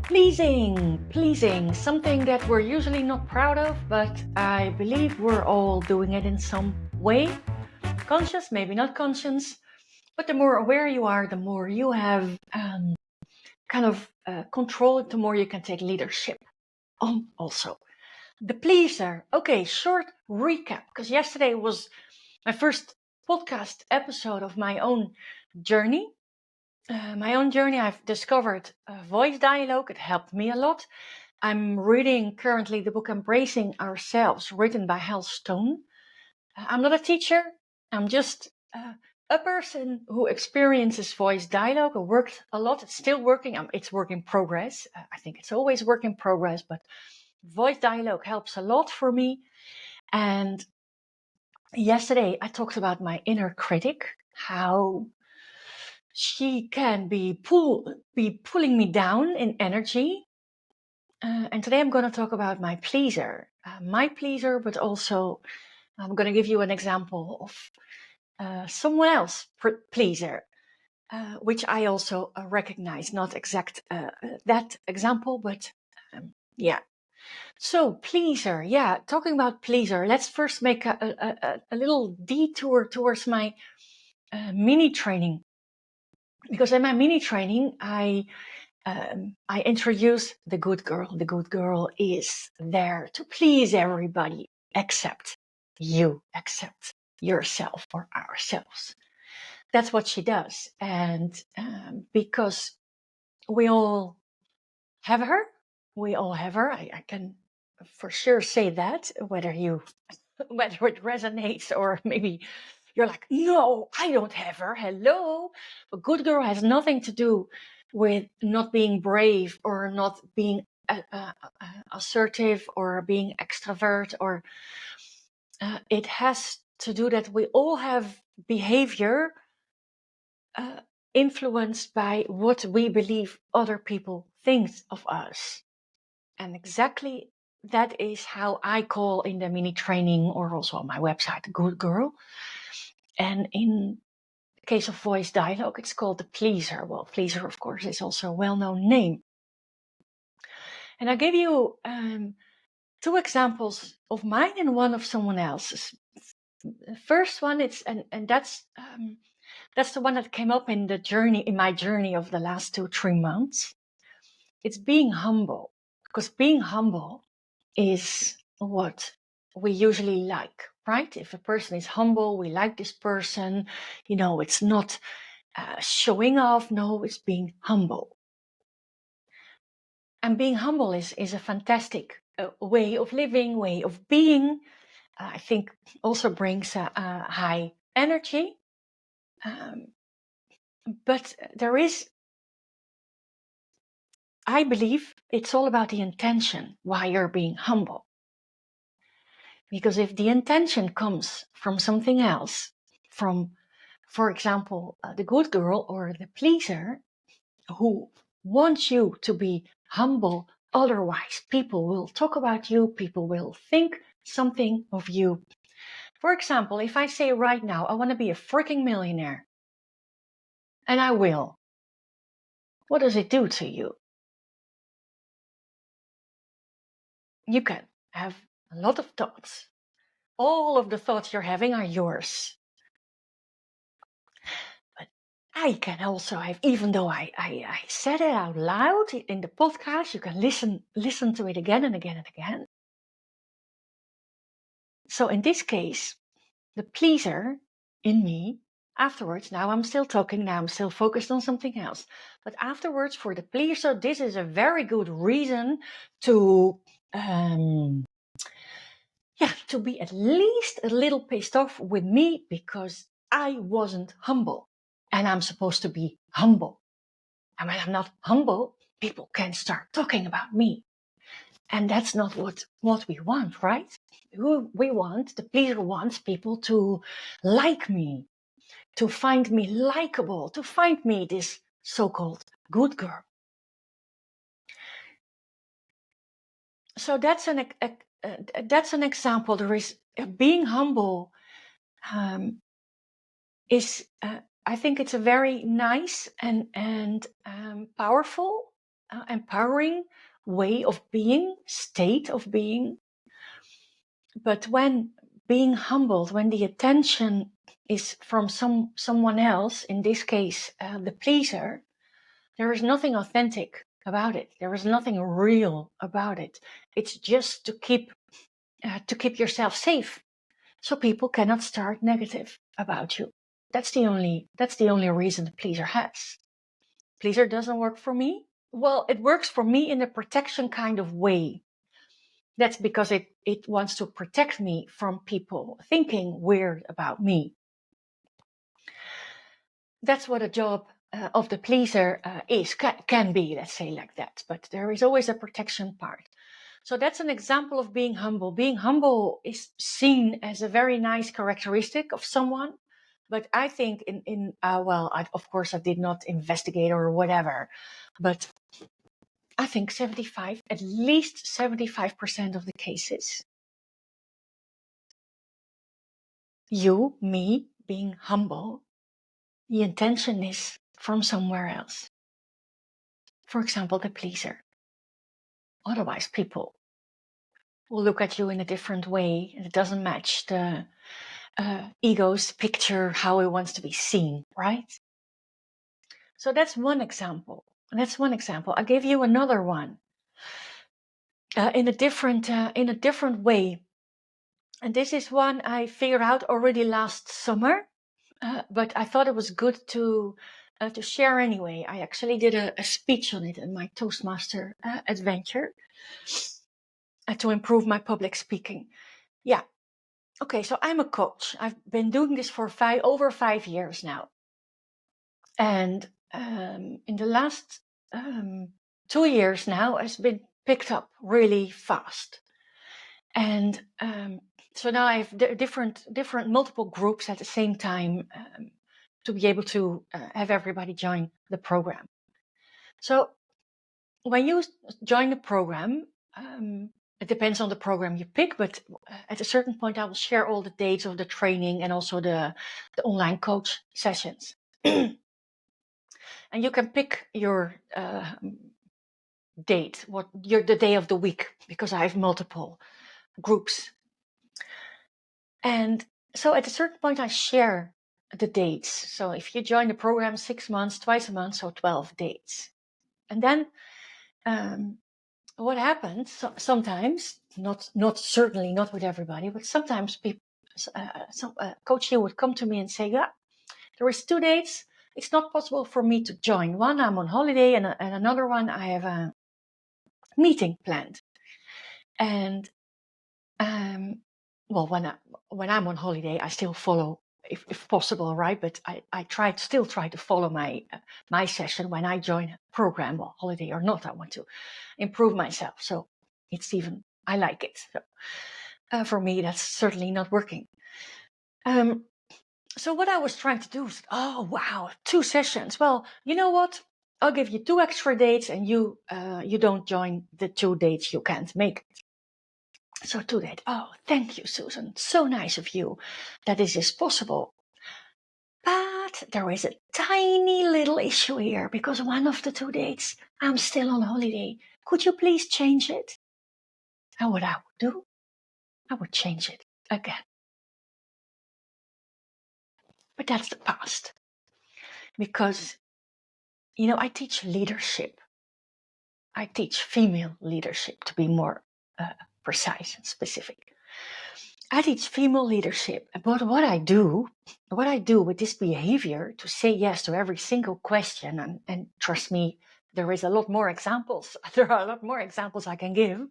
Pleasing, something that we're usually not proud of, but I believe we're all doing it in some way. Conscious, maybe not conscious, but the more aware you are, the more you have control, the more you can take leadership on also. The pleaser. Okay, short recap, because yesterday was my first podcast episode of my own journey. I've discovered voice dialogue. It helped me a lot. I'm reading currently the book Embracing Ourselves, written by Hal Stone. I'm not a teacher. I'm just a person who experiences voice dialogue. It worked a lot. It's still working. It's work in progress. I think it's always work in progress, but voice dialogue helps a lot for me. And yesterday I talked about my inner critic, how she can be pulling me down in energy. And today I'm going to talk about my pleaser, but also I'm going to give you an example of someone else pleaser, which I also recognize, not exact that example, but yeah. So pleaser, talking about pleaser, let's first make a little detour towards my mini training. Because in my mini training, I introduce the good girl. The good girl is there to please everybody except you, except yourself or ourselves. That's what she does. And because we all have her, I can for sure say that, whether it resonates or maybe you're like, no, I don't have her. Hello. A good girl has nothing to do with not being brave or not being assertive or being extrovert, or it has to do that we all have behavior influenced by what we believe other people think of us. And exactly that is how I call in the mini training, or also on my website, good girl. And in the case of voice dialogue, it's called the pleaser. Well, pleaser, of course, is also a well-known name. And I give you two examples of mine and one of someone else's. The first one, that's the one that came up in my journey of the last 2-3 months. It's being humble, because being humble is what we usually like, right? If a person is humble, we like this person. It's not showing off. No, it's being humble. And being humble is a fantastic way of living, way of being. I think also brings a high energy. But I believe it's all about the intention why you're being humble. Because if the intention comes from something else, from, for example, the good girl or the pleaser who wants you to be humble, otherwise people will talk about you, people will think something of you. For example, if I say right now, I want to be a freaking millionaire, and I will, what does it do to you? You can have a lot of thoughts. All of the thoughts you're having are yours. But I can also have, even though I said it out loud in the podcast, you can listen to it again and again and again. So in this case, the pleaser in me, afterwards, now I'm still talking, now I'm still focused on something else. But afterwards, for the pleaser, this is a very good reason to be at least a little pissed off with me, because I wasn't humble. And I'm supposed to be humble. And when I'm not humble, people can start talking about me. And that's not what we want, right? The pleaser wants people to like me, to find me likable, to find me this so-called good girl. So that's an example. There is being humble. I think it's a very nice and powerful empowering way of being, state of being. But when being humbled, when the attention is from someone else, in this case, the pleaser, there is nothing authentic about it. There is nothing real about it. It's just to keep yourself safe, so people cannot start negative about you. That's the only reason the pleaser has. Pleaser doesn't work for me. Well, it works for me in a protection kind of way. That's because it wants to protect me from people thinking weird about me. That's what a job of the pleaser can be, let's say like that. But there is always a protection part. So that's an example of being humble. Being humble is seen as a very nice characteristic of someone. But I think of course I did not investigate or whatever, but I think at least 75% of the cases, me being humble, the intention is from somewhere else. For example, the pleaser. Otherwise, people will look at you in a different way, and it doesn't match the ego's picture, how it wants to be seen, right? So that's one example. I gave you another one in a different way, and this is one I figured out already last summer, but I thought it was good to share anyway. I actually did a speech on it in my Toastmaster adventure to improve my public speaking. Yeah. Okay, so I'm a coach. I've been doing this for over 5 years now. And in the last 2 years now, it's been picked up really fast. And so now I have different multiple groups at the same time to be able to have everybody join the program. So when you join the program, it depends on the program you pick, but at a certain point, I will share all the dates of the training and also the online coach sessions. And you can pick your date, the day of the week, because I have multiple groups. And so at a certain point, I share the dates. So if you join the program 6 months, twice a month, so 12 dates. And then what happens sometimes, certainly not with everybody, but sometimes people, coach here would come to me and say, yeah, there is 2 dates. It's not possible for me to join. One, I'm on holiday, and another one, I have a meeting planned. And when I'm on holiday, I still follow, if possible, right? But I still try to follow my session when I join a program, well, holiday or not. I want to improve myself, so I like it. So for me, that's certainly not working. So what I was trying to do was, 2 sessions. Well, you know what? I'll give you 2 extra dates, and you don't join the 2 dates you can't make it. So 2 dates. Oh, thank you, Susan. So nice of you that this is possible. But there is a tiny little issue here, because one of the 2 dates, I'm still on holiday. Could you please change it? And what I would do, I would change it again. But that's the past. Because, I teach leadership. I teach female leadership, to be more precise and specific. I teach female leadership, but what I do with this behavior, to say yes to every single question, and trust me, there is a lot more examples. There are a lot more examples I can give.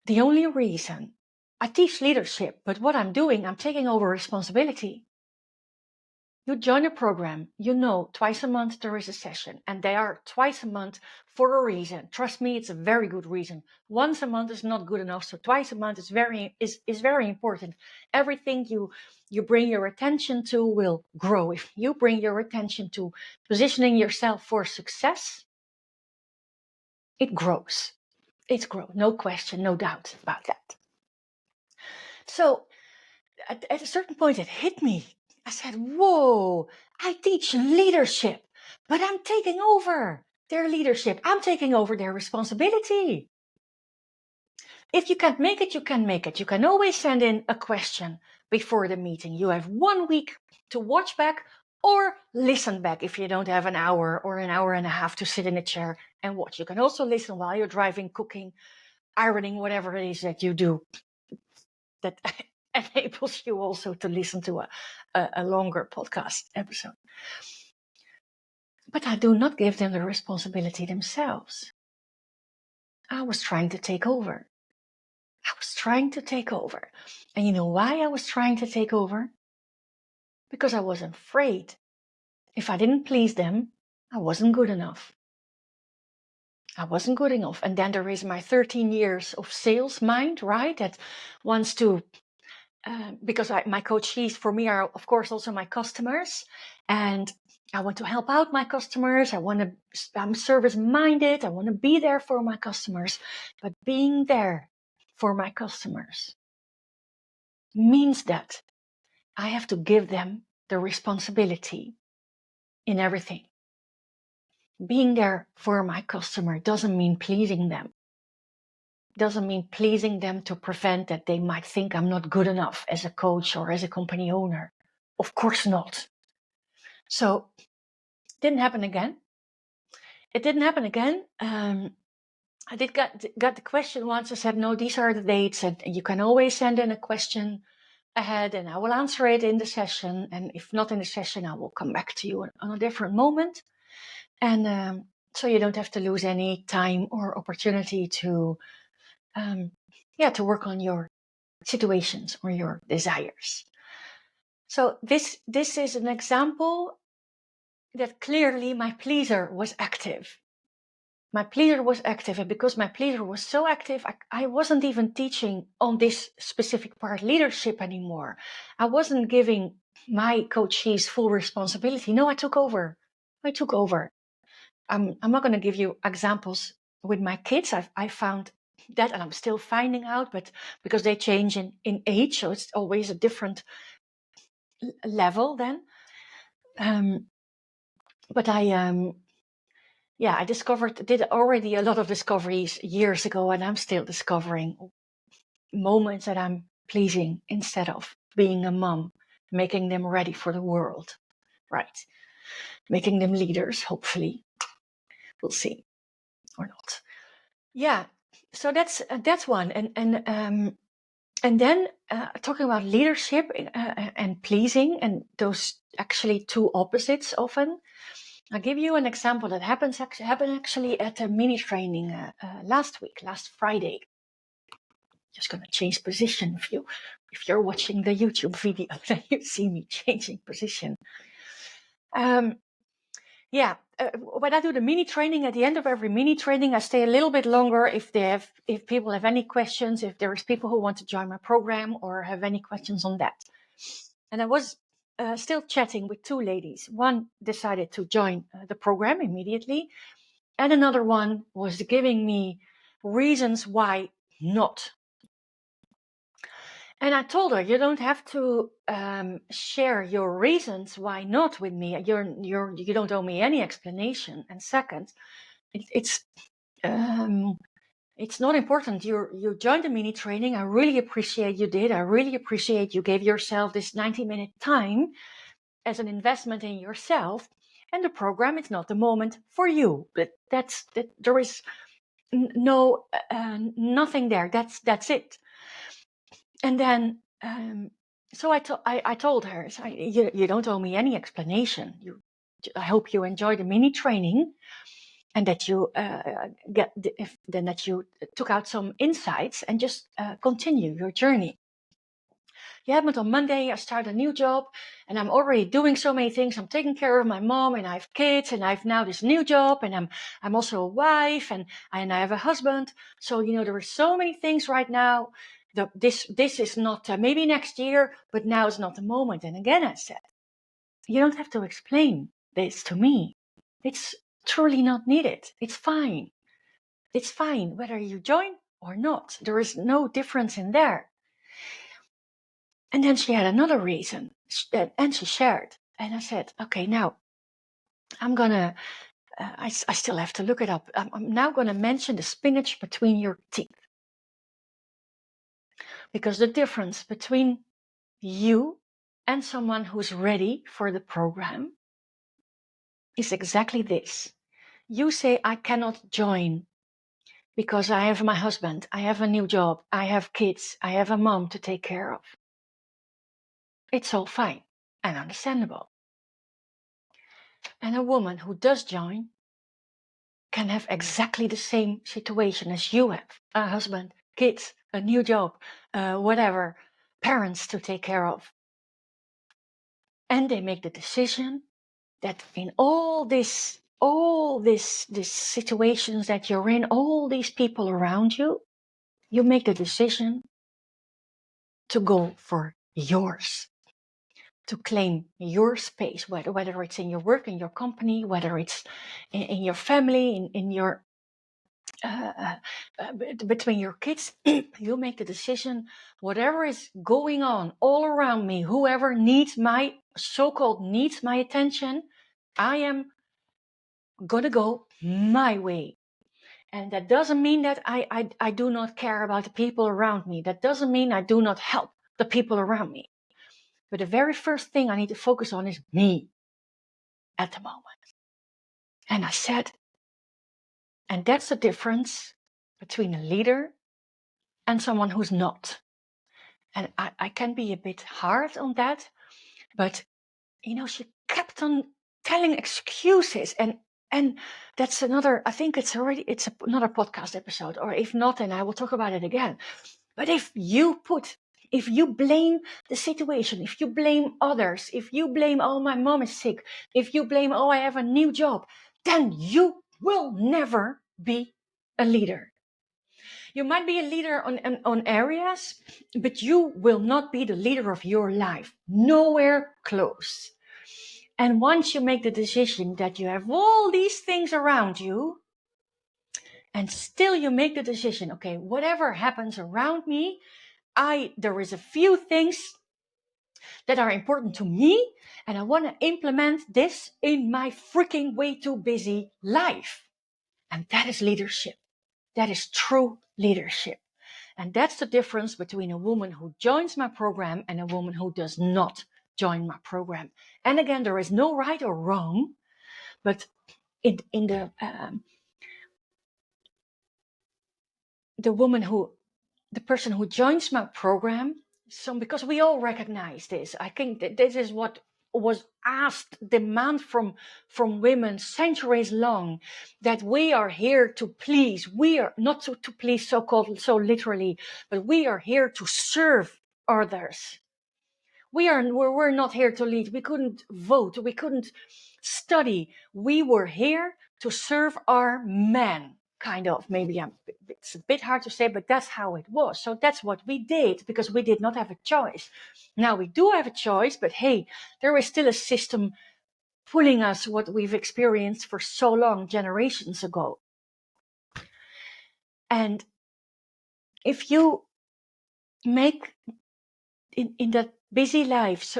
The only reason I teach leadership, but what I'm doing, I'm taking over responsibility. You join a program, twice a month there is a session, and they are twice a month for a reason. Trust me, it's a very good reason. Once a month is not good enough, so twice a month is very important. Everything you bring your attention to will grow. If you bring your attention to positioning yourself for success, it grows. It grows, no question, no doubt about that. So at a certain point, it hit me. I said, whoa, I teach leadership, but I'm taking over their leadership. I'm taking over their responsibility. If you can't make it, you can make it. You can always send in a question before the meeting. You have 1 week to watch back or listen back if you don't have an hour or an hour and a half to sit in a chair and watch. You can also listen while you're driving, cooking, ironing, whatever it is that you do. That enables you also to listen to a longer podcast episode. But I do not give them the responsibility themselves. I was trying to take over. And you know why I was trying to take over? Because I was afraid. If I didn't please them, I wasn't good enough. And then there is my 13 years of sales mind, right? That wants to, because my coachees for me are, of course, also my customers. And I want to help out my customers. I'm service minded. I want to be there for my customers. But being there for my customers means that I have to give them the responsibility in everything. Being there for my customer doesn't mean pleasing them. Doesn't mean pleasing them to prevent that they might think I'm not good enough as a coach or as a company owner. Of course not. So it didn't happen again. I did got the question once. I said, no, these are the dates, and you can always send in a question ahead and I will answer it in the session. And if not in the session, I will come back to you on a different moment. And so you don't have to lose any time or opportunity to work on your situations or your desires. So this is an example that clearly my pleaser was active. And because my pleaser was so active, I wasn't even teaching on this specific part, leadership, anymore. I wasn't giving my coachees full responsibility. No, I took over. I'm not going to give you examples with my kids. I found that, and I'm still finding out, but because they change in age, so it's always a different level then. But I did already a lot of discoveries years ago, and I'm still discovering moments that I'm pleasing instead of being a mom, making them ready for the world, right? Making them leaders, hopefully. We'll see, or not. Yeah, so that's one, and then talking about leadership and pleasing, and those actually two opposites often. I'll give you an example that happened actually at a mini training last Friday. Just gonna change position. If you're watching the YouTube video, then you see me changing position. When I do the mini training, at the end of every mini training, I stay a little bit longer if people have any questions, if there's people who want to join my program or have any questions on that. And I was still chatting with two ladies. One decided to join the program immediately, and another one was giving me reasons why not. And I told her, you don't have to share your reasons why not with me. You don't owe me any explanation. And second, it's not important. You joined the mini training. I really appreciate you did. I really appreciate you gave yourself this 90-minute time as an investment in yourself. And the program is not the moment for you. But there is no nothing there. That's it. And then, so I told her, you don't owe me any explanation. I hope you enjoy the mini training, and that you that you took out some insights and just continue your journey. Yeah, but on Monday I start a new job, and I'm already doing so many things. I'm taking care of my mom, and I have kids, and I've now this new job, and I'm also a wife, and I have a husband. So there are so many things right now. This is not maybe next year, but now is not the moment. And again, I said, you don't have to explain this to me. It's truly not needed. It's fine. It's fine whether you join or not. There is no difference in there. And then she had another reason, and she shared. And I said, okay, now I'm gonna I still have to look it up. I'm now going to mention the spinach between your teeth. Because the difference between you and someone who's ready for the program is exactly this. You say, I cannot join because I have my husband, I have a new job, I have kids, I have a mom to take care of. It's all fine and understandable. And a woman who does join can have exactly the same situation as you have. A husband, kids, a new job, whatever, parents to take care of. And they make the decision that in all these situations that you're in, all these people around you, you make the decision to go for yours, to claim your space, whether it's in your work, in your company, whether it's in your family, in your between your kids. You make the decision, whatever is going on all around me, whoever needs my so-called needs my attention, I am gonna go my way. And that doesn't mean that I do not care about the people around me. That doesn't mean I do not help the people around me. But the very first thing I need to focus on is me at the moment. And I said, and that's the difference between a leader and someone who's not. And I can be a bit hard on that, but she kept on telling excuses, and that's another, I think it's another podcast episode, or if not, then I will talk about it again. But if you blame the situation, if you blame others, if you blame, oh, my mom is sick, if you blame, oh, I have a new job, then you will never be a leader. You might be a leader on areas, but you will not be the leader of your life. Nowhere close. And once you make the decision that you have all these things around you, and still you make the decision, okay, whatever happens around me, there is a few things that are important to me, and I want to implement this in my freaking way too busy life. And that is leadership. That is true leadership. And that's the difference between a woman who joins my program and a woman who does not join my program. And again, there is no right or wrong, but in the person who joins my program, because we all recognize this, I think that this is what was asked, demand from women centuries long, that we are here to please. We are not to please, so literally, but we are here to serve others. We're not here to lead. We couldn't vote. We couldn't study. We were here to serve our men. Kind of, maybe it's a bit hard to say, but that's how it was. So that's what we did, because we did not have a choice. Now we do have a choice, but hey, there is still a system pulling us what we've experienced for so long, generations ago. And if you make in that busy life,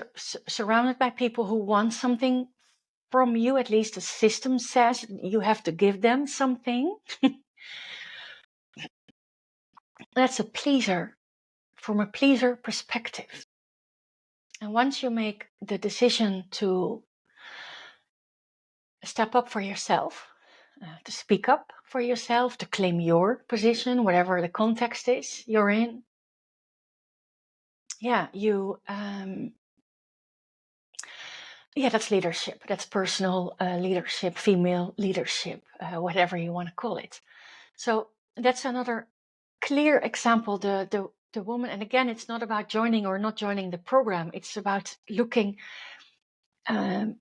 surrounded by people who want something from you, at least the system says you have to give them something. That's a pleaser, from a pleaser perspective. And once you make the decision to step up for yourself, to speak up for yourself, to claim your position, whatever the context is you're in, that's leadership. That's personal leadership, female leadership, whatever you want to call it. So that's another clear example. The woman, and again, it's not about joining or not joining the program. It's about looking at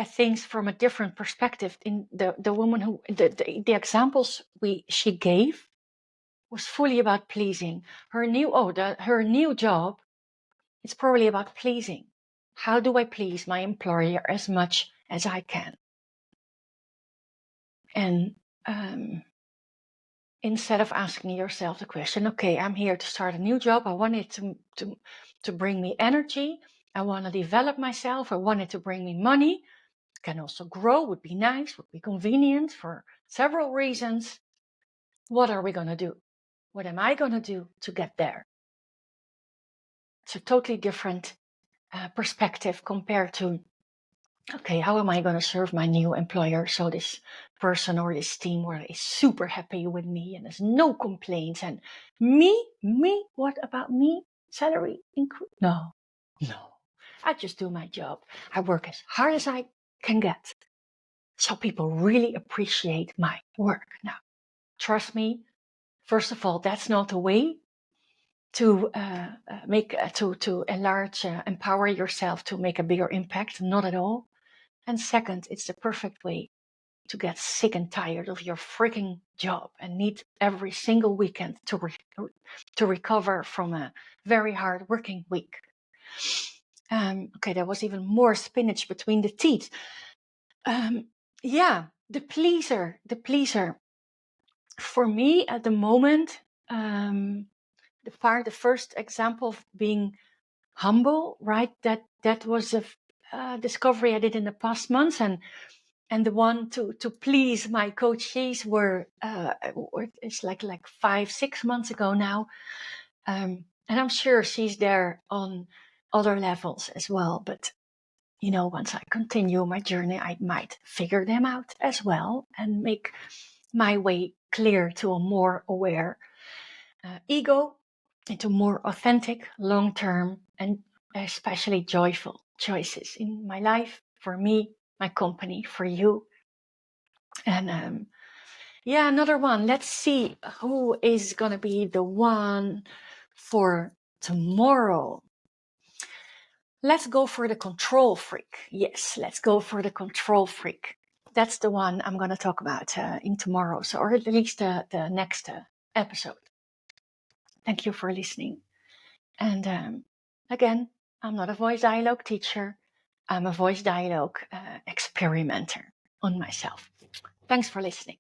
things from a different perspective. In the woman who the examples she gave was fully about pleasing. Her new job, it's probably about pleasing. How do I please my employer as much as I can? And instead of asking yourself the question, okay, I'm here to start a new job. I want it to bring me energy. I want to develop myself. I want it to bring me money. Can also grow, would be nice, would be convenient for several reasons. What are we going to do? What am I going to do to get there? It's a totally different perspective compared to, okay, how am I going to serve my new employer so this person or this team is super happy with me and there's no complaints, and me, what about me? Salary increase? No. I just do my job. I work as hard as I can get. So people really appreciate my work. Now, trust me, first of all, that's not the way to empower yourself to make a bigger impact. Not at all. And second, it's the perfect way to get sick and tired of your freaking job and need every single weekend to recover from a very hard working week. Okay, there was even more spinach between the teeth. The pleaser. For me at the moment, the first example of being humble, right? That was a discovery I did in the past months, and the one to please my coaches were it's like 5-6 months ago now, and I'm sure she's there on other levels as well. But once I continue my journey, I might figure them out as well and make my way clear to a more aware ego, into more authentic, long-term, and especially joyful choices in my life, for me, my company, for you. And another one. Let's see who is going to be the one for tomorrow. Let's go for the control freak. Yes, let's go for the control freak. That's the one I'm going to talk about in tomorrow's, or at least the next episode. Thank you for listening. And again, I'm not a voice dialogue teacher. I'm a voice dialogue experimenter on myself. Thanks for listening.